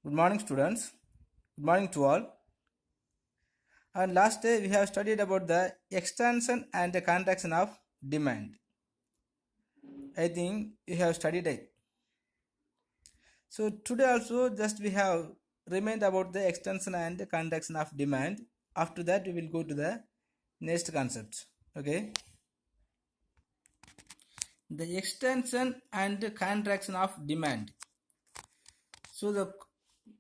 Good morning, students. Good morning to all. And last day we have studied about the extension and the contraction of demand. I think you have studied it. So today also just we have remained about the extension and the contraction of demand. After that we will go to the next concept. Okay. The extension and the contraction of demand. So the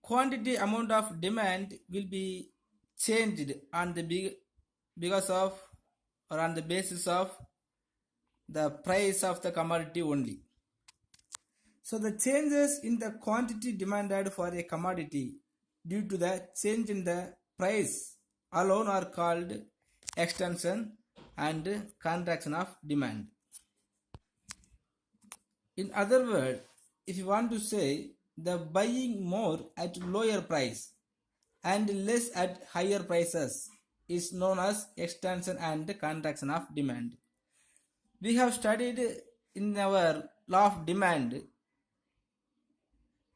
quantity amount of demand will be changed on the because of or on the basis of the price of the commodity only. So the changes in the quantity demanded for a commodity due to the change in the price alone are called extension and contraction of demand. In other words, if you want to say the buying more at lower price and less at higher prices is known as extension and contraction of demand. We have studied in our law of demand.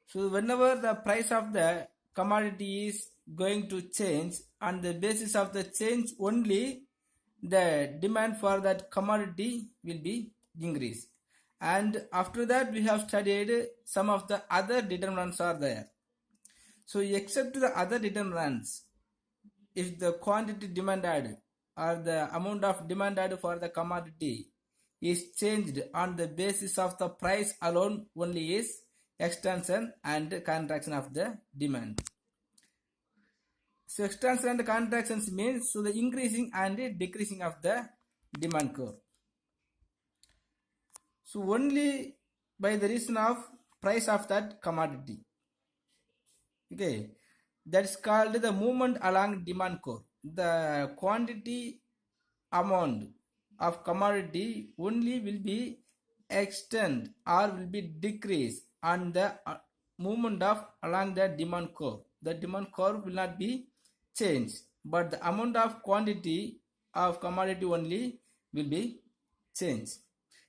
So whenever the price of the commodity is going to change, on the basis of the change only, the demand for that commodity will be increased. And after that we have studied some of the other determinants are there. So except the other determinants, if the quantity demanded or the amount of demanded for the commodity is changed on the basis of the price alone only is extension and contraction of the demand. So extension and contractions means so the increasing and decreasing of the demand curve. So only by the reason of price of that commodity. Okay, that's called the movement along demand curve. The quantity amount of commodity only will be extend or will be decreased on the movement of along the demand curve. The demand curve will not be changed, but the amount of quantity of commodity only will be changed.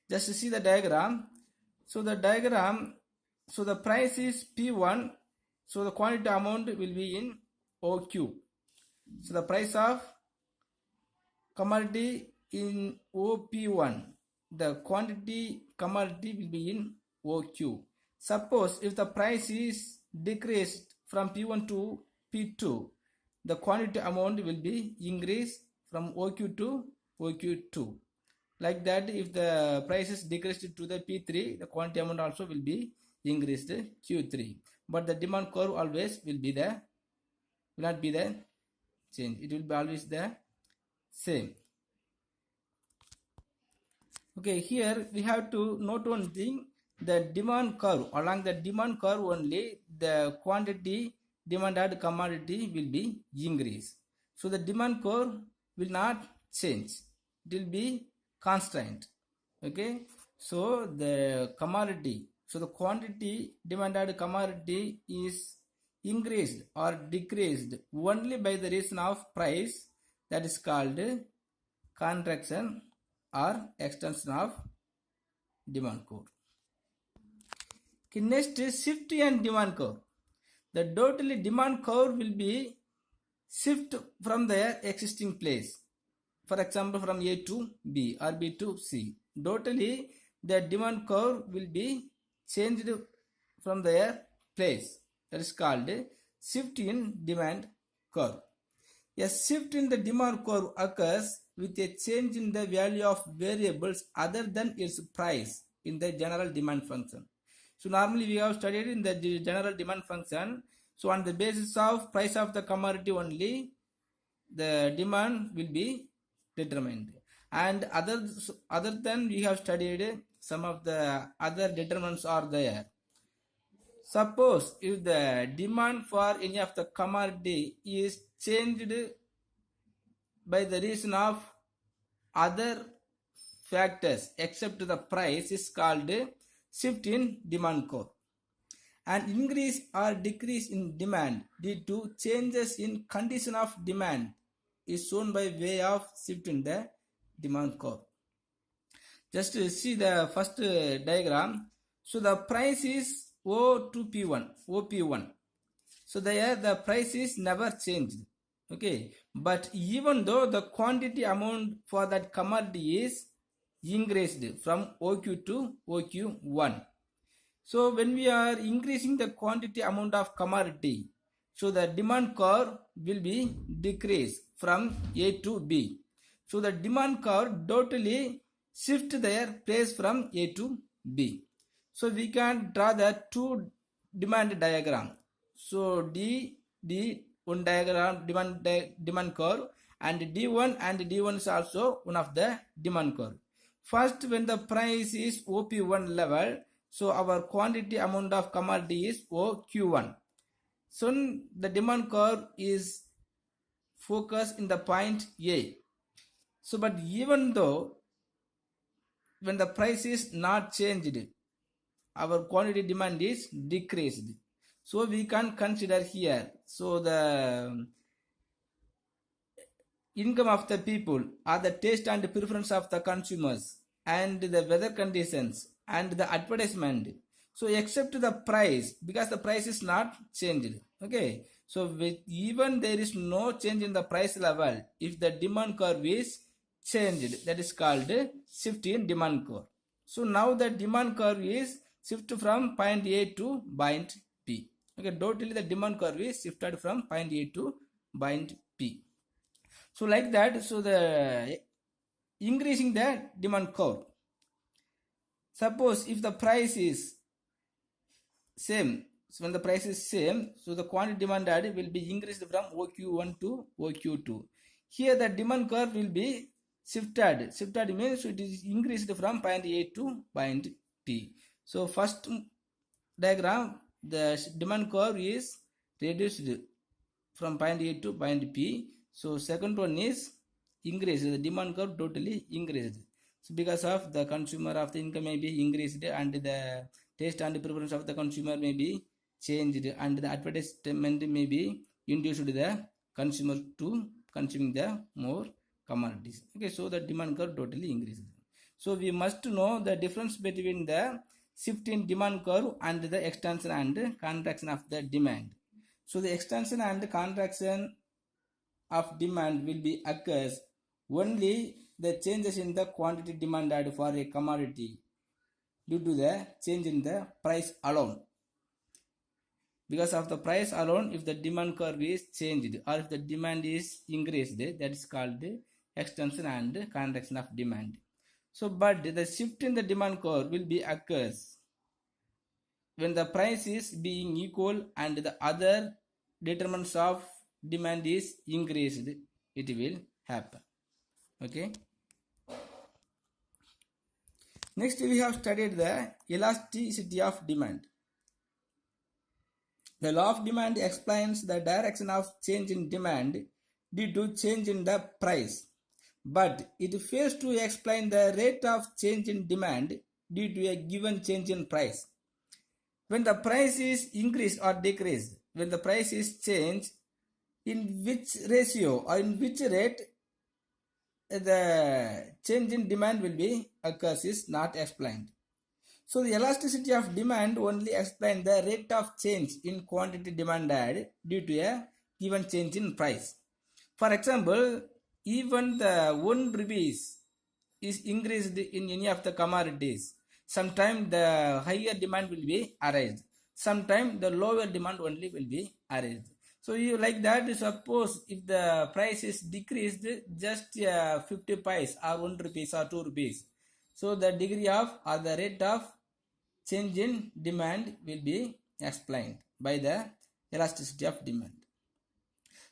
Just to see the diagram. So the diagram, so the price is P1, so the quantity amount will be in OQ. So the price of commodity in OP1, the quantity commodity will be in OQ. Suppose if the price is decreased from P1 to P2, the quantity amount will be increased from OQ to OQ2. Like that, if the price is decreased to the P3, the quantity amount also will be increased Q3. But the demand curve always will not be the change. It will be always the same. Okay, here we have to note one thing, the demand curve. Along the demand curve only, the quantity demanded commodity will be increased. So the demand curve will not change. It will be constant. Okay, so the commodity, so the quantity demanded commodity is increased or decreased only by the reason of price, that is called contraction or extension of demand curve. Okay, next is shift and demand curve. The totally demand curve will be shift from their existing place. For example, from A to B or B to C. Totally the demand curve will be changed from their place. That is called shift in demand curve. A shift in the demand curve occurs with a change in the value of variables other than its price in the general demand function. So normally we have studied in the general demand function. So on the basis of price of the commodity only, the demand will be determined. And other than we have studied some of the other determinants are there. Suppose if the demand for any of the commodity is changed by the reason of other factors except the price, is called shift in demand curve. An increase or decrease in demand due to changes in condition of demand is shown by way of shift in the demand curve. Just see the first diagram. So the price is O to P1, OP1. So there the price is never changed. Okay, but even though the quantity amount for that commodity is increased from OQ to OQ1. So when we are increasing the quantity amount of commodity, so the demand curve will be decreased from A to B. So the demand curve totally shift their place from A to B. So we can draw the two demand diagram. So D one diagram demand curve, and D1 is also one of the demand curve. First, when the price is OP1 level, so our quantity amount of commodity is OQ1. So the demand curve is focused in the point A. So but even though when the price is not changed, our quantity demand is decreased. So we can consider here, so the income of the people are the taste and preference of the consumers and the weather conditions and the advertisement. So except the price, because the price is not changed. Okay, so with even there is no change in the price level, if the demand curve is changed, that is called shift in demand curve. So now the demand curve is shift from point A to point P. Okay, totally the demand curve is shifted from point A to point P. So like that, so the increasing the demand curve. Suppose if the price is same, so when the price is same, so the quantity demanded will be increased from OQ1 to OQ2. Here the demand curve will be shifted. Shifted means it is increased from point A to point P. So first diagram, the demand curve is reduced from point A to point P. So second one is increased. The demand curve totally increased. So because of the consumer of the income may be increased, and the taste and preference of the consumer may be changed, and the advertisement may be induced the consumer to consuming the more commodities. Okay, so the demand curve totally increased. So we must know the difference between the shift in demand curve and the extension and contraction of the demand. So the extension and contraction of demand will be occurs only the changes in the quantity demanded for a commodity due to the change in the price alone. Because of the price alone, if the demand curve is changed or if the demand is increased, that is called extension and contraction of demand. So but the shift in the demand curve will be occurs when the price is being equal and the other determinants of demand is increased, it will happen. Okay, next we have studied the elasticity of demand. The law of demand explains the direction of change in demand due to change in the price, but it fails to explain the rate of change in demand due to a given change in price. When the price is increased or decreased, when the price is changed, in which ratio or in which rate the change in demand will be occurs is not explained. So the elasticity of demand only explains the rate of change in quantity demanded due to a given change in price. For example, even the 1 rupees is increased in any of the commodities, sometimes the higher demand will be arised, sometimes the lower demand only will be arised. So you like that, suppose if the price is decreased just 50 pice or 1 rupees or 2 rupees, so the degree of or the rate of change in demand will be explained by the elasticity of demand.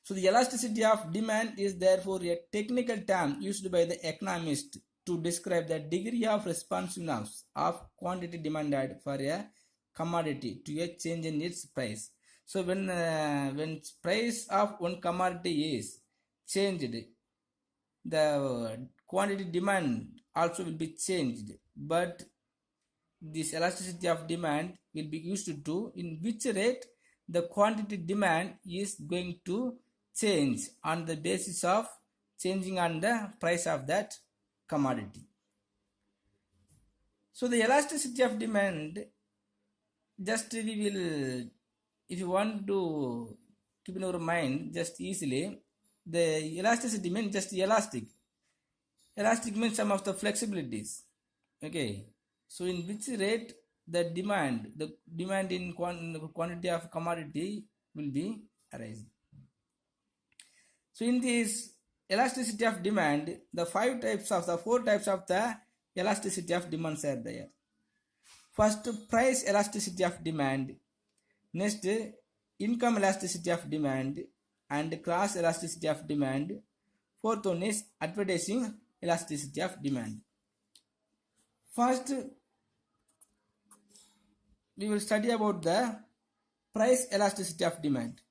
So the elasticity of demand is therefore a technical term used by the economist to describe the degree of responsiveness of quantity demanded for a commodity to a change in its price. So when price of one commodity is changed, the quantity demand also will be changed, but this elasticity of demand will be used to in which rate the quantity demand is going to change on the basis of changing on the price of that commodity. So the elasticity of demand, just we will if you want to keep in your mind just easily, the elasticity means just elastic. Elastic means some of the flexibilities. Okay. So in which rate the demand in quantity of commodity will be arising. So in this elasticity of demand, the four types of the elasticity of demands are there. First, price elasticity of demand. Next, income elasticity of demand and cross elasticity of demand. Fourth one is advertising elasticity of demand. First, we will study about the price elasticity of demand.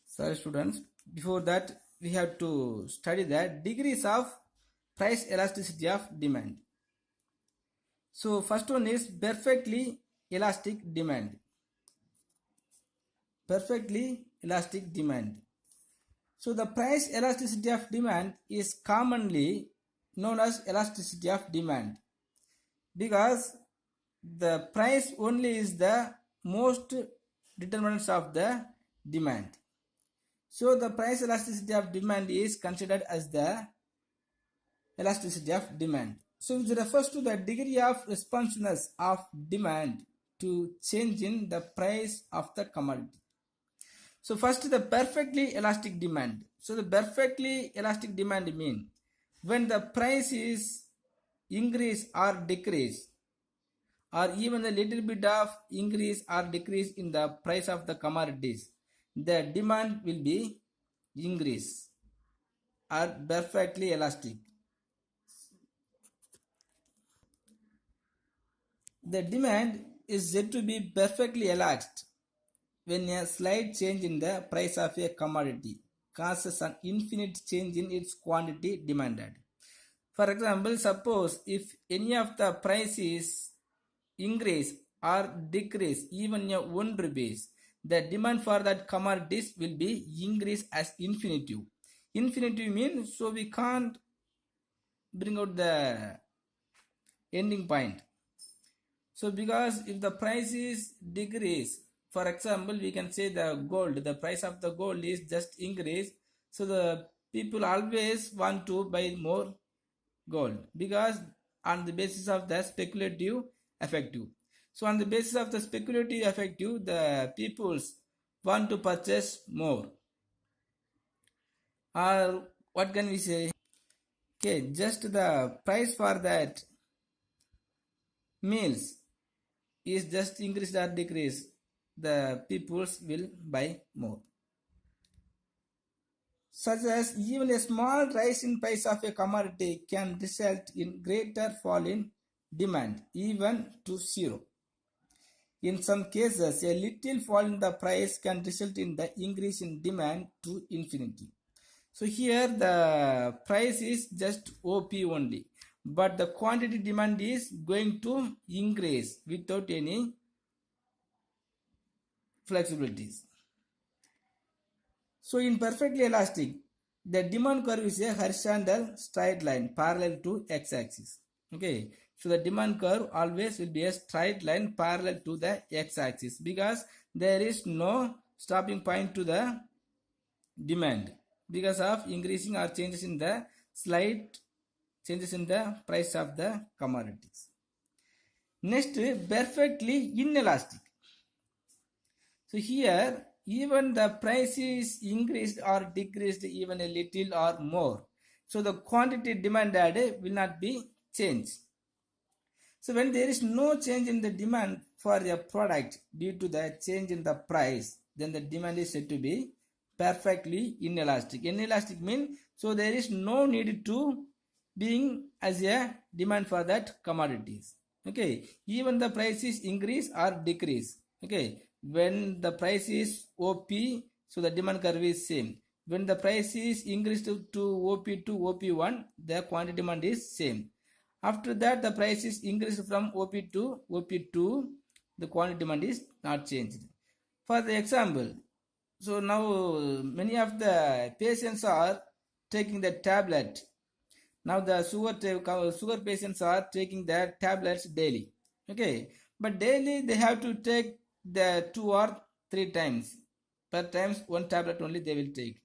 Sorry students, before that we have to study the degrees of price elasticity of demand. So first one is perfectly elastic demand. Perfectly elastic demand. So the price elasticity of demand is commonly known as elasticity of demand because the price only is the most determinants of the demand. So the price elasticity of demand is considered as the elasticity of demand. So it refers to the degree of responsiveness of demand to change in the price of the commodity. So first the perfectly elastic demand. So the perfectly elastic demand mean when the price is increase or decrease or even a little bit of increase or decrease in the price of the commodities, the demand will be increase or perfectly elastic. The demand is said to be perfectly elastic when a slight change in the price of a commodity causes an infinite change in its quantity demanded. For example, suppose if any of the prices increase or decrease even a 1 rupees, the demand for that commodities will be increased as infinitive. Infinitive means so we can't bring out the ending point. So because if the price is decrease, for example, we can say the price of the gold is just increase. So the people always want to buy more gold because on the basis of the speculative effective. So on the basis of the speculative effective, the peoples want to purchase more. Or what can we say? Okay, just the price for that meals is just increased or decreased, the peoples will buy more. Such as even a small rise in price of a commodity can result in greater fall in demand, even to zero. In some cases, a little fall in the price can result in the increase in demand to infinity. So here the price is just OP only, but the quantity demand is going to increase without any flexibilities. So in perfectly elastic, the demand curve is a horizontal straight line parallel to x-axis. Okay, so the demand curve always will be a straight line parallel to the x-axis because there is no stopping point to the demand because of increasing or changes in the slight changes in the price of the commodities. Next, perfectly inelastic. So here even the price is increased or decreased even a little or more. So the quantity demanded will not be changed. So when there is no change in the demand for a product due to the change in the price, then the demand is said to be perfectly inelastic. Inelastic means so there is no need to being as a demand for that commodities. Okay, even the price is increase or decrease. Okay, when the price is OP, so the demand curve is same. When the price is increased to OP to OP1, the quantity demand is same. After that, the price is increased from OP to OP2, the quantity demand is not changed. For the example, so now many of the patients are taking the tablet. Now the sugar patients are taking their tablets daily. Okay, but daily they have to take the 2 or 3 times. Per times 1 tablet only they will take.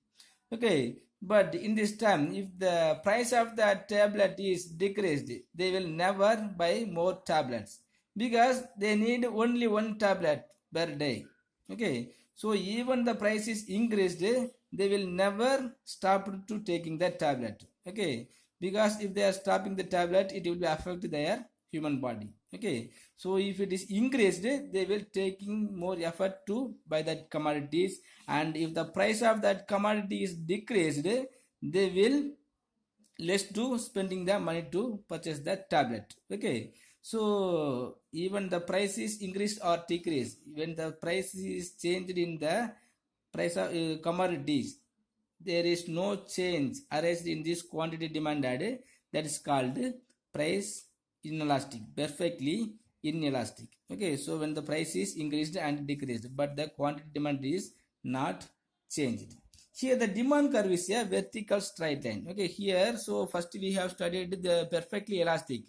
Okay, but in this time, if the price of that tablet is decreased, they will never buy more tablets because they need only 1 tablet per day. Okay, so even the price is increased, they will never stop to taking that tablet. Okay, because if they are stopping the tablet, it will be affect their human body. Okay, so if it is increased, they will taking more effort to buy that commodities, and if the price of that commodity is decreased, they will less to spending the money to purchase that tablet. Okay, so even the price is increased or decreased, when the price is changed in the price of commodities, there is no change arised in this quantity demanded, that is called price inelastic, perfectly inelastic. Okay, so when the price is increased and decreased but the quantity demand is not changed. Here the demand curve is a vertical straight line. Okay, here, so first we have studied the perfectly elastic.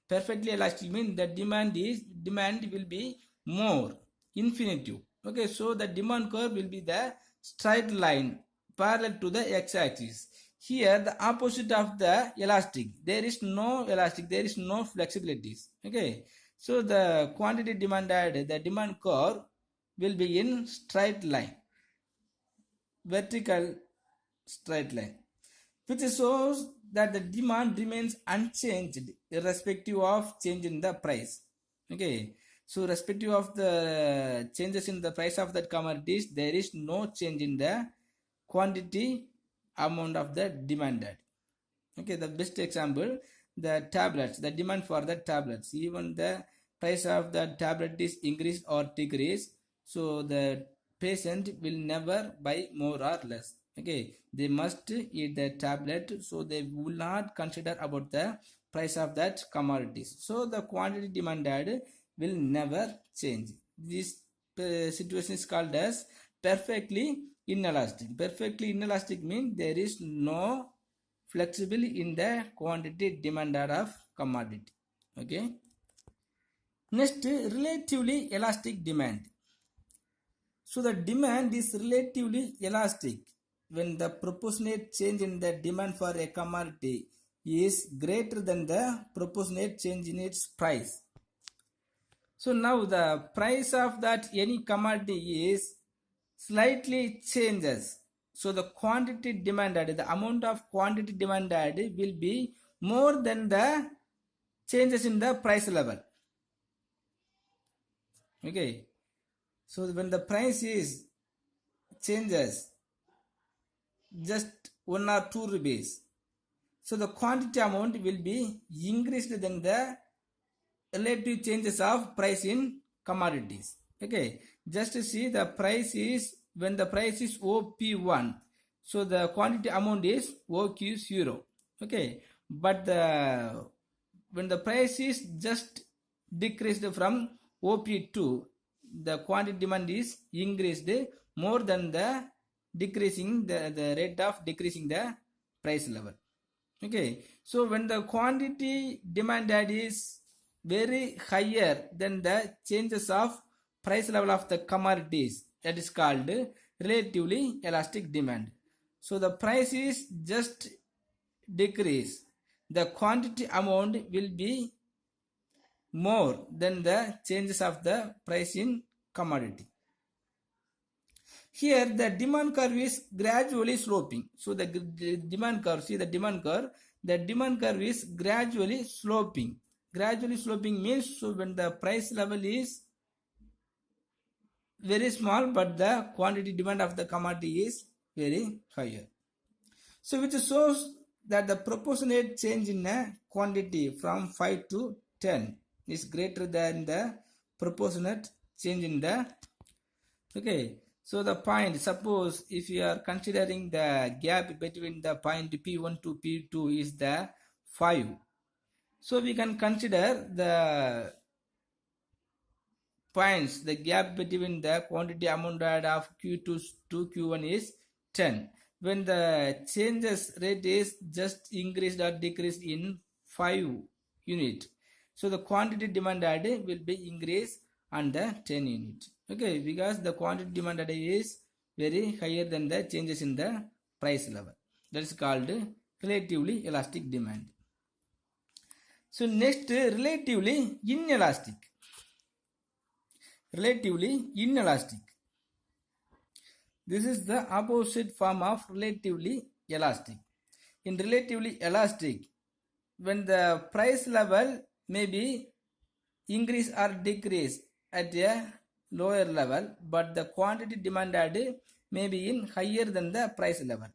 Perfectly elastic means the demand will be more infinitive. Okay, so the demand curve will be the straight line parallel to the x-axis. Here the opposite of the elastic, there is no elastic, there is no flexibilities. Okay, so the quantity demanded, the demand curve will be in straight line, vertical straight line, which shows that the demand remains unchanged irrespective of change in the price. Okay, so respective of the changes in the price of that commodities, there is no change in the quantity amount of the demanded. Okay, the best example, the tablets, the demand for the tablets, even the price of the tablet is increased or decreased, so the patient will never buy more or less. Okay, they must eat the tablet, so they will not consider about the price of that commodities, so the quantity demanded will never change. This situation is called as perfectly inelastic. Perfectly inelastic means there is no flexible in the quantity demanded of commodity. Okay, next, relatively elastic demand. So the demand is relatively elastic when the proportionate change in the demand for a commodity is greater than the proportionate change in its price. So now the price of that any commodity is slightly changes. So the quantity demanded, the amount of quantity demanded will be more than the changes in the price level. Okay, so when the price is changes just 1 or 2 rupees, so the quantity amount will be increased than the relative changes of price in commodities. Okay, just to see the price is, when the price is OP1, so the quantity amount is OQ0. Okay, but the when the price is just decreased from OP2, the quantity demand is increased more than the decreasing the rate of decreasing the price level. Okay, so when the quantity demanded is very higher than the changes of price level of the commodities, that is called relatively elastic demand. So the price is just decrease, the quantity amount will be more than the changes of the price in commodity. Here the demand curve is gradually sloping. So the demand curve, see the demand curve is gradually sloping. Gradually sloping means, so when the price level is very small but the quantity demand of the commodity is very higher. So which shows that the proportionate change in a quantity from 5 to 10 is greater than the proportionate change in the. Okay, so the point, suppose if you are considering the gap between the point P1 to P2 is the 5, so we can consider the points, the gap between the quantity amounted of Q2 to Q1 is 10. When the changes rate is just increased or decreased in 5 unit, so the quantity demanded will be increased on the 10 unit. Okay, because the quantity demanded is very higher than the changes in the price level. That is called relatively elastic demand. So next, relatively inelastic. Relatively inelastic. This is the opposite form of relatively elastic. In relatively elastic, when the price level may be increase or decrease at a lower level, but the quantity demanded may be in higher than the price level.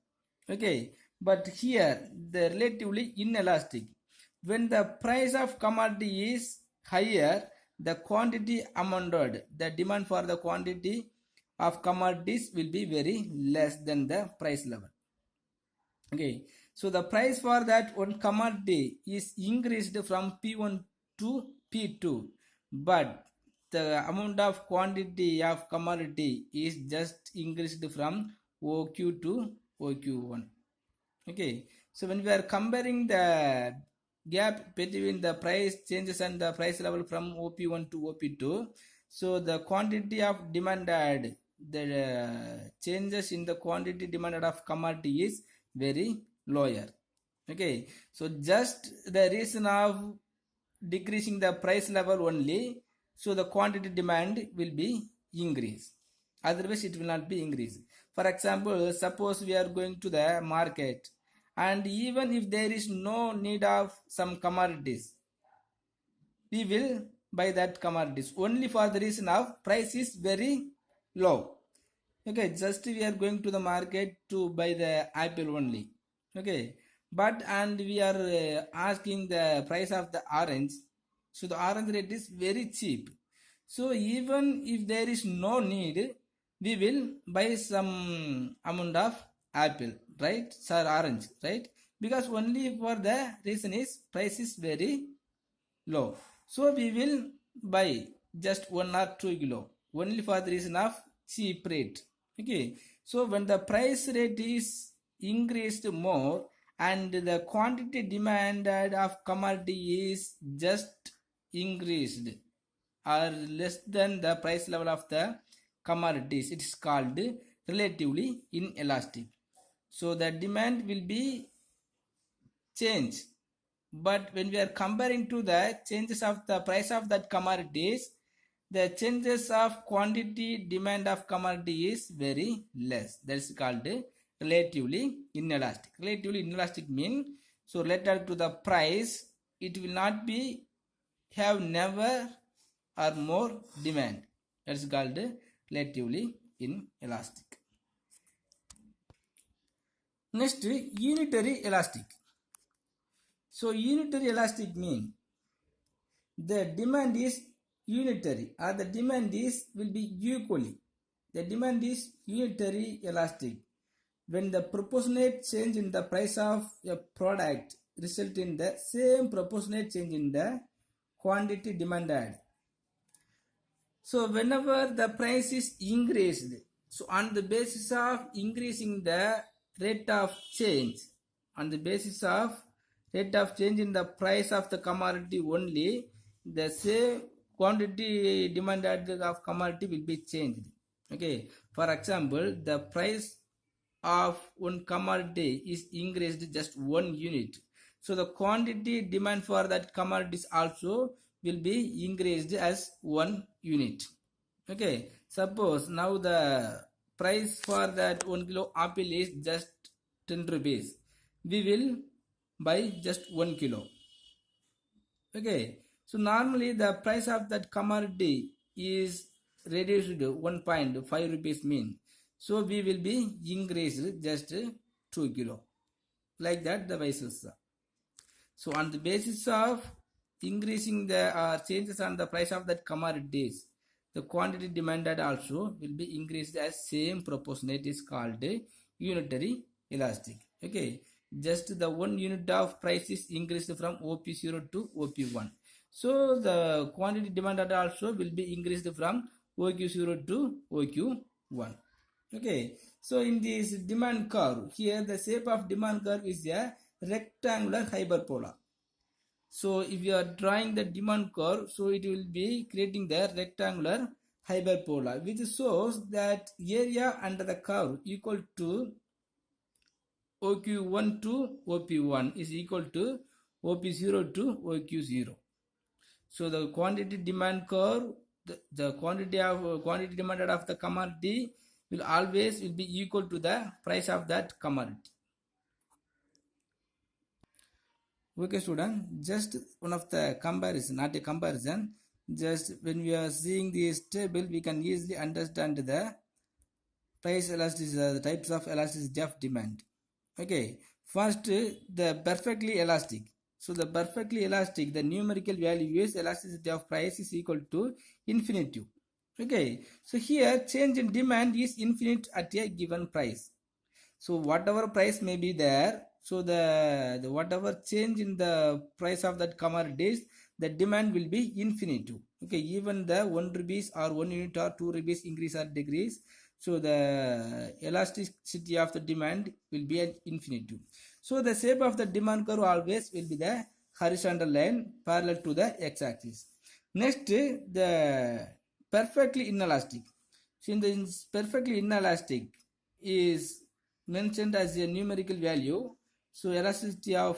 Okay, but here the relatively inelastic. When the price of commodity is higher, the quantity amended, the demand for the quantity of commodities will be very less than the price level. Okay, so the price for that one commodity is increased from P1 to P2, but the amount of quantity of commodity is just increased from OQ to OQ1. Okay, so when we are comparing the gap between the price changes and the price level from OP1 to OP2, so the quantity of demanded, the changes in the quantity demanded of commodity is very lower. Okay, so just the reason of decreasing the price level only, so the quantity demand will be increased, otherwise it will not be increased. For example, suppose we are going to the market, and even if there is no need of some commodities, we will buy that commodities only for the reason of price is very low. Okay, just we are going to the market to buy the apple only. Okay, but and we are asking the price of the orange, so the orange rate is very cheap. So even if there is no need, we will buy some amount of apple, right, sir, orange, right, because only for the reason is price is very low. So we will buy just 1 or 2 kilo only for the reason of cheap rate. Okay, so when the price rate is increased more and the quantity demanded of commodity is just increased or less than the price level of the commodities, it is called relatively inelastic. So the demand will be changed, but when we are comparing to the changes of the price of that commodities, the changes of quantity demand of commodity is very less. That is called relatively inelastic. Relatively inelastic means, so related to the price, it will not be have never or more demand. That is called relatively inelastic. Next, unitary elastic. So unitary elastic means the demand is unitary, or the demand is will be equally. The demand is unitary elastic when the proportionate change in the price of a product result in the same proportionate change in the quantity demanded. So whenever the price is increased, so on the basis of increasing the rate of change, on the basis of rate of change in the price of the commodity only, the same quantity demanded of commodity will be changed. Okay, for example, the price of one commodity is increased just 1 unit, so the quantity demand for that commodities also will be increased as 1 unit. Okay, suppose now the price for that 1 kilo apple is just 10 rupees, we will buy just 1 kilo. Okay, so normally the price of that commodity is reduced 1.5 rupees mean, so we will be increased just 2 kilo, like that the vice versa. So on the basis of increasing the changes on the price of that commodities, the quantity demanded also will be increased as same proportionate, is called unitary elastic. Okay, just the 1 unit of price is increased from OP0 to OP1, so the quantity demanded also will be increased from OQ0 to OQ1. Okay, so in this demand curve, here the shape of demand curve is a rectangular hyperbola. So if you are drawing the demand curve, so it will be creating the rectangular hyperbola, which shows that area under the curve equal to OQ1 to OP1 is equal to OP0 to OQ0. So the quantity demand curve, the quantity demanded of the commodity will always will be equal to the price of that commodity. Okay, student, just one of the comparison, not a comparison. Just when we are seeing this table, we can easily understand the price elasticity, the types of elasticity of demand. Okay, first the perfectly elastic. So the perfectly elastic, the numerical value is elasticity of price is equal to infinity. Okay, so here change in demand is infinite at a given price. So whatever price may be there, so the whatever change in the price of that commodities, the demand will be infinite. Okay, even the 1 rupees or 1 unit or 2 rupees increase or decrease, so the elasticity of the demand will be at infinity. So the shape of the demand curve always will be the horizontal line parallel to the x-axis. Next, the perfectly inelastic. So in the perfectly inelastic is mentioned as a numerical value. So elasticity of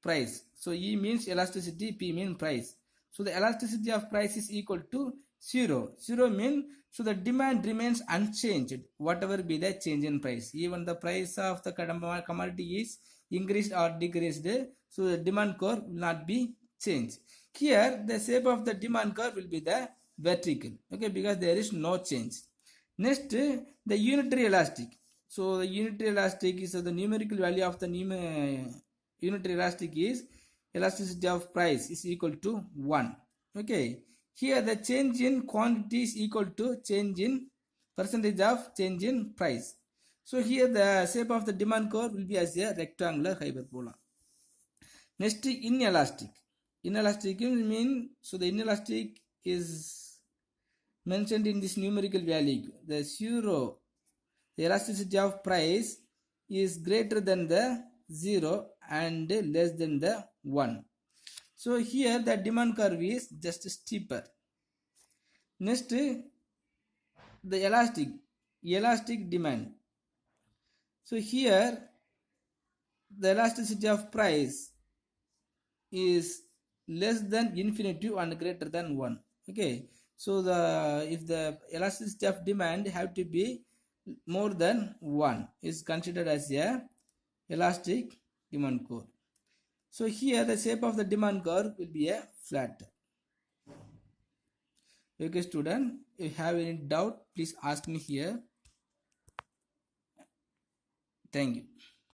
price. So E means elasticity, P means price. So the elasticity of price is equal to 0. 0 means so the demand remains unchanged, whatever be the change in price. Even the price of the commodity is increased or decreased, so the demand curve will not be changed. Here the shape of the demand curve will be the vertical, okay, because there is no change. Next, the unitary elastic. So the unitary elastic is the numerical value of the unitary elastic is elasticity of price is equal to 1. Okay. Here the change in quantity is equal to change in percentage of change in price. So here the shape of the demand curve will be as a rectangular hyperbola. Next, inelastic. Inelastic means, so the inelastic is mentioned in this numerical value. The 0, the elasticity of price is greater than the 0 and less than the 1. So here the demand curve is just steeper. Next, the elastic demand. So here the elasticity of price is less than infinity and greater than 1. Okay, so the if the elasticity of demand have to be more than 1 is considered as a elastic demand curve. So here the shape of the demand curve will be a flat. Okay, student, if you have any doubt, please ask me here. Thank you.